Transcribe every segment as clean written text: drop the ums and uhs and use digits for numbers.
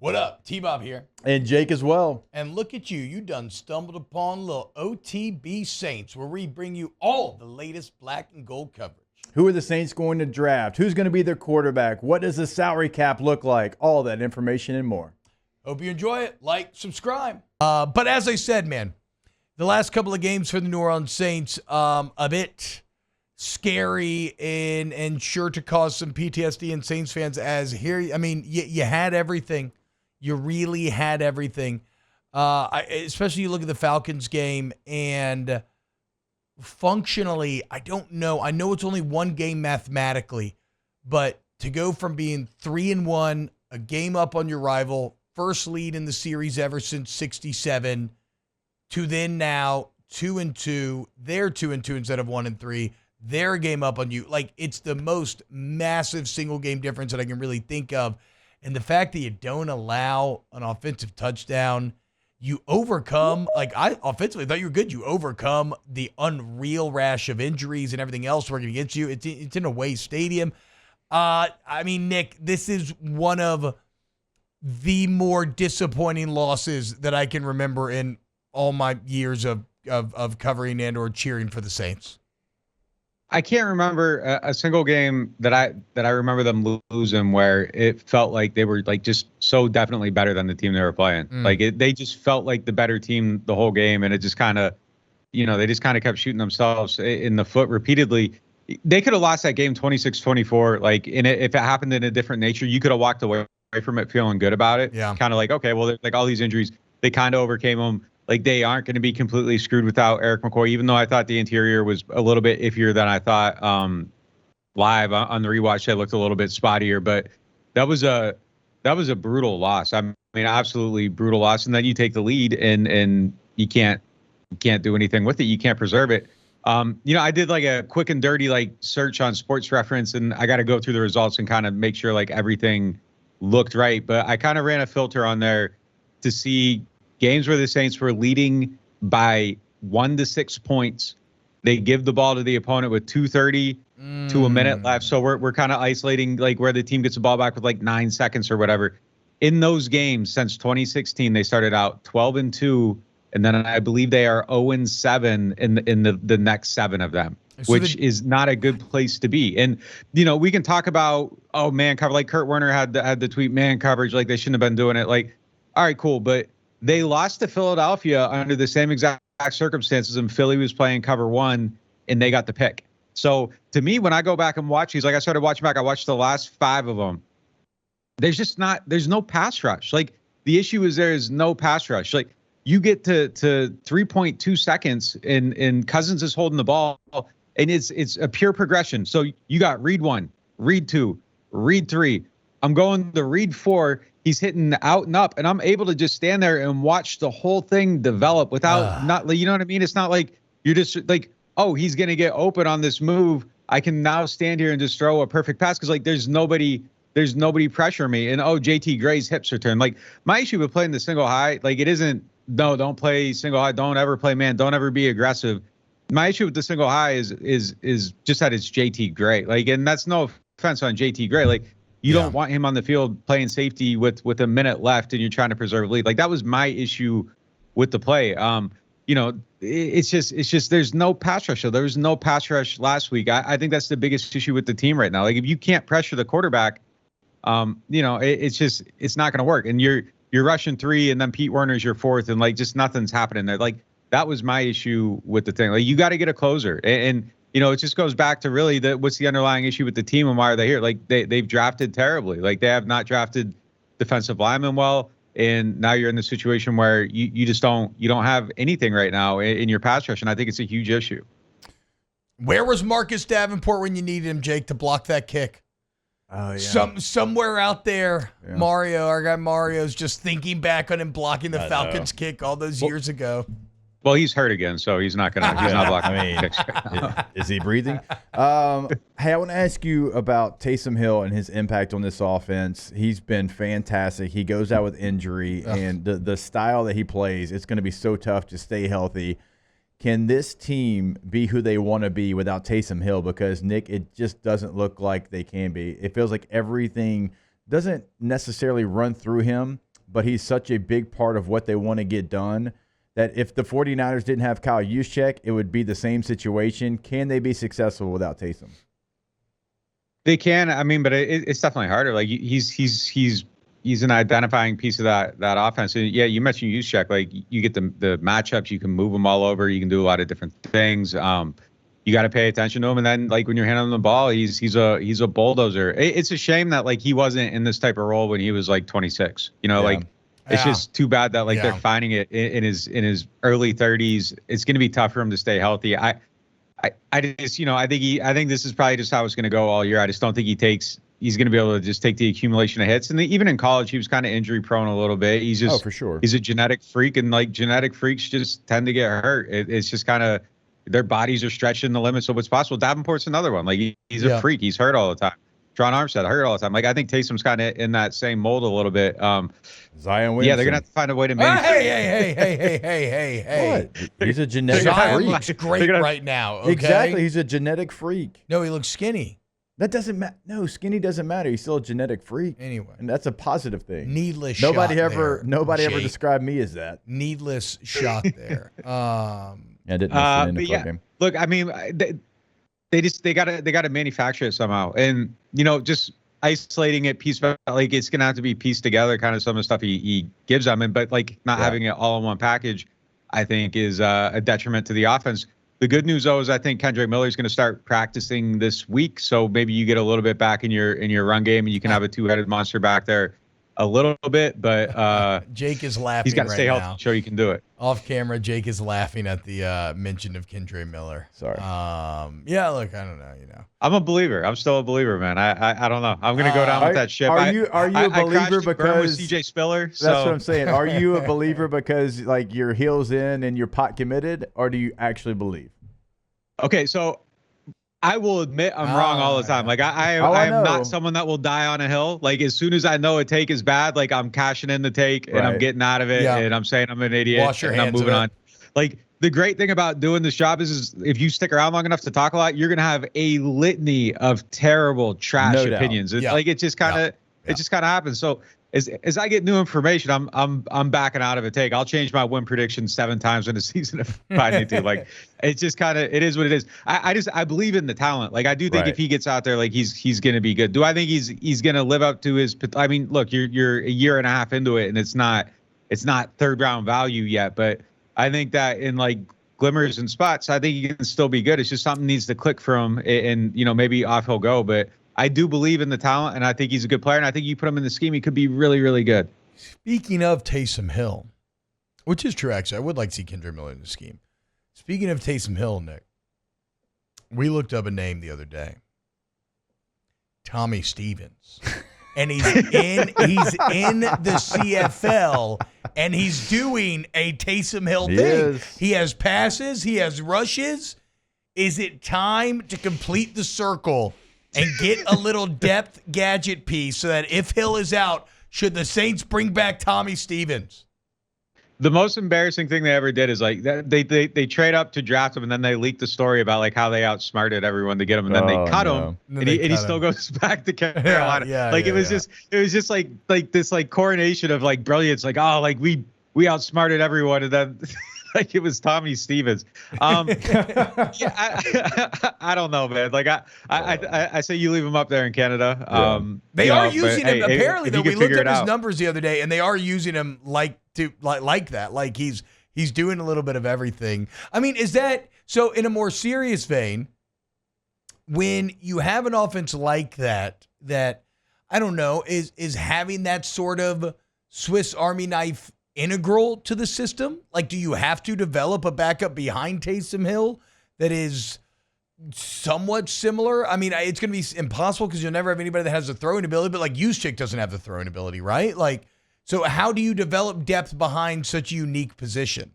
What up? T-Bob here. And Jake as well. And look at you. You done stumbled upon little OTB Saints, where we bring you all the latest black and gold coverage. Who are the Saints going to draft? Who's going to be their quarterback? What does the salary cap look like? All that information and more. Hope you enjoy it. Like, subscribe. But as I said, man, the last couple of games for the New Orleans Saints, a bit scary and sure to cause some PTSD in Saints fans. As here, I mean, you had everything. You really had everything. Especially you look at the Falcons game, and functionally, I don't know. I know it's only one game mathematically, but to go from being 3-1, a game up on your rival, first lead in the series ever since '67, to then now 2-2, they're 2-2 instead of 1-3. They're a game up on you. Like, it's the most massive single game difference that I can really think of. And the fact that you don't allow an offensive touchdown, you overcome, like, I offensively thought you were good. You overcome the unreal rash of injuries and everything else working against you. It's in a away stadium. I mean, Nick, this is one of the more disappointing losses that I can remember in all my years of covering and or cheering for the Saints. I can't remember a single game that I remember them losing where it felt like they were like just so definitely better than the team they were playing. They just felt like the better team the whole game, and it just kind of, they just kind of kept shooting themselves in the foot repeatedly. They could have lost that game 26-24. Like, if it happened in a different nature, you could have walked away from it feeling good about it. Yeah. Kind of like, okay, well, there's like all these injuries, they kind of overcame them. Like, they aren't going to be completely screwed without Eric McCoy, even though I thought the interior was a little bit iffier than I thought. Live on the rewatch, it looked a little bit spottier, but that was a brutal loss. I mean, absolutely brutal loss. And then you take the lead and you can't do anything with it. You can't preserve it. I did like a quick and dirty like search on Sports Reference, and I got to go through the results and kind of make sure like everything looked right. But I kind of ran a filter on there to see games where the Saints were leading by 1 to 6 points. They give the ball to the opponent with 2:30 to a minute left. So we're kind of isolating like where the team gets the ball back with like 9 seconds or whatever. In those games since 2016, they started out 12-2, and then I believe they are 0-7 in the next 7 of them, which is not a good place to be. And we can talk about man cover, like Kurt Warner had the tweet, man coverage, like they shouldn't have been doing it. Like, all right, cool, but they lost to Philadelphia under the same exact circumstances, and Philly was playing cover 1, and they got the pick. So to me, when I go back and watch these, like I started watching back, I watched the last 5 of them. There's no pass rush. Like, the issue is there is no pass rush. Like, you get to 3.2 seconds, and Cousins is holding the ball, and it's a pure progression. So you got read 1, read 2, read 3. I'm going to read 4. He's hitting out and up, and I'm able to just stand there and watch the whole thing develop without not, you know what I mean? It's not like you're just like, oh, he's going to get open on this move. I can now stand here and just throw a perfect pass because like there's nobody pressure me. And JT Gray's hips are turned. Like, my issue with playing the single high, like it isn't, no, don't play single high. Don't ever play man. Don't ever be aggressive. My issue with the single high is just that it's JT Gray. Like, and that's no offense on JT Gray. Like, you don't want him on the field playing safety with a minute left and you're trying to preserve lead. Like, that was my issue with the play. It's just there's no pass rush. So there was no pass rush last week. I think that's the biggest issue with the team right now. Like, if you can't pressure the quarterback, it's not going to work. And you're rushing 3, and then Pete Werner's your 4th, and like just nothing's happening there. Like, that was my issue with the thing. Like, you got to get a closer, and it just goes back to really what's the underlying issue with the team and why are they here? Like, they've drafted terribly. Like, they have not drafted defensive linemen well, and now you're in the situation where you just don't have anything right now in your pass rush, and I think it's a huge issue. Where was Marcus Davenport when you needed him, Jake, to block that kick? Oh, yeah. Somewhere out there, yeah. Our guy Mario's just thinking back on him blocking the Falcons kick all those years ago. Well, he's hurt again, so he's not blocking. I mean, is he breathing? Hey, I want to ask you about Taysom Hill and his impact on this offense. He's been fantastic. He goes out with injury, and the style that he plays, it's going to be so tough to stay healthy. Can this team be who they want to be without Taysom Hill? Because, Nick, it just doesn't look like they can be. It feels like everything doesn't necessarily run through him, but he's such a big part of what they want to get done that if the 49ers didn't have Kyle Juszczyk, it would be the same situation. Can they be successful without Taysom? They can. I mean, but it's definitely harder. Like he's an identifying piece of that offense. And yeah, you mentioned Juszczyk. Like you get the matchups, you can move him all over. You can do a lot of different things. You got to pay attention to him. And then like when you're handling the ball, he's a bulldozer. It's a shame that like he wasn't in this type of role when he was like 26. You know, like. It's just too bad that like they're finding it in his early 30s. It's going to be tough for him to stay healthy. I just, I think this is probably just how it's going to go all year. I just don't think he's going to be able to just take the accumulation of hits. And even in college, he was kind of injury prone a little bit. He's just, for sure. He's a genetic freak, and like genetic freaks just tend to get hurt. It's just kind of their bodies are stretching the limits of what's possible. Davenport's another one. Like he's a freak. He's hurt all the time. John Armstead hurt all the time. Like I think Taysom's kind of in that same mold a little bit. Zion Williamson. Yeah, they're gonna have to find a way to manage. Hey! What? He's a genetic Zion freak. looks great right now. Okay? Exactly, he's a genetic freak. No, he looks skinny. That doesn't matter. No, skinny doesn't matter. He's still a genetic freak. Anyway, and that's a positive thing. Needless. Nobody ever described me as that. Needless shot there. I didn't miss an NFL game. Look, I mean, they gotta manufacture it somehow, and just isolating it piece by like it's gonna have to be pieced together, kind of some of the stuff he gives them, but like not having it all in one package, I think is a detriment to the offense. The good news though is I think Kendrick Miller is going to start practicing this week, so maybe you get a little bit back in your run game, and you can have a two-headed monster back there a little bit. But Jake is laughing. He's got to stay healthy, now. show you can do it. Off camera, Jake is laughing at the mention of Kendrick Miller. Sorry. Yeah, look, I don't know. I'm a believer. I'm still a believer, man. I don't know. I'm gonna go down with that ship. Are you a believer because with CJ Spiller? That's what I'm saying. Are you a believer because like your heels in and you're pot committed, or do you actually believe? Okay, so I will admit I'm wrong all the time. Like I am not someone that will die on a hill. Like as soon as I know a take is bad, like I'm cashing in the take and I'm getting out of it and I'm saying I'm an idiot and I'm moving on. Like the great thing about doing this job is if you stick around long enough to talk a lot, you're gonna have a litany of terrible trash opinions. Like it just kind of happens. So as I get new information, I'm backing out of a take. I'll change my win prediction 7 times in a season if I need to. Like it's just it is what it is. I believe in the talent. Like I do think if he gets out there, like he's gonna be good. Do I think he's gonna live up to his? I mean, look, you're a year and a half into it, and it's not third round value yet. But I think that in like glimmers and spots, I think he can still be good. It's just something needs to click for him, and maybe off he'll go. But I do believe in the talent, and I think he's a good player, and I think you put him in the scheme, he could be really, really good. Speaking of Taysom Hill, which is true, actually, I would like to see Kendrick Miller in the scheme. Speaking of Taysom Hill, Nick, we looked up a name the other day, Tommy Stevens, and he's in the CFL, and he's doing a Taysom Hill thing. He has passes, he has rushes. Is it time to complete the circle and get a little depth gadget piece so that if Hill is out, should the Saints bring back Tommy Stevens? The most embarrassing thing they ever did is like they trade up to draft him, and then they leak the story about like how they outsmarted everyone to get him, and then they cut him, and he still goes back to Carolina. It was just like this like coronation of like brilliance, like we outsmarted everyone, and then like it was Tommy Stevens. I don't know, man. Like I say you leave him up there in Canada. They are using him apparently. Though we looked up his numbers the other day, and they are using him like that. Like he's doing a little bit of everything. I mean, is that so? In a more serious vein, when you have an offense like that I don't know, is having that sort of Swiss Army knife integral to the system? Like, do you have to develop a backup behind Taysom Hill that is somewhat similar? I mean, it's going to be impossible because you'll never have anybody that has the throwing ability, but like Juszczyk doesn't have the throwing ability, right? Like, so how do you develop depth behind such a unique position?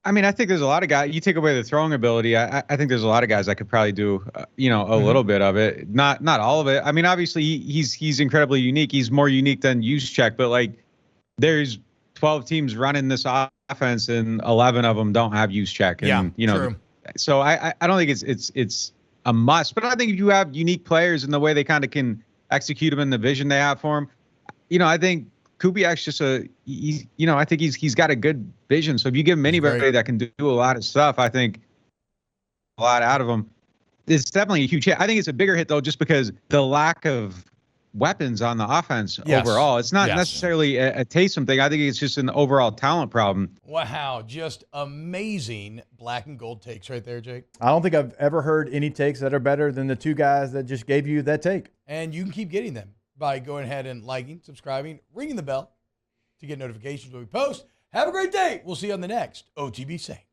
I mean, I think there's a lot of guys. You take away the throwing ability, I think there's a lot of guys that could probably do, a little bit of it. Not all of it. I mean, obviously he's incredibly unique. He's more unique than Juszczyk, but like, there's 12 teams running this offense, and 11 of them don't have Juszczyk. And true. So I don't think it's a must. But I think if you have unique players and the way they kind of can execute them in the vision they have for them, I think Kubiak's just I think he's got a good vision. So if you give him anybody that can do a lot of stuff, I think a lot out of him. It's definitely a huge hit. I think it's a bigger hit though, just because the lack of weapons on the offense overall. It's not necessarily a Taysom thing. I think it's just an overall talent problem. Wow, just amazing black and gold takes right there, Jake. I don't think I've ever heard any takes that are better than the two guys that just gave you that take. And you can keep getting them by going ahead and liking, subscribing, ringing the bell to get notifications when we post. Have a great day. We'll see you on the next OTB Saints.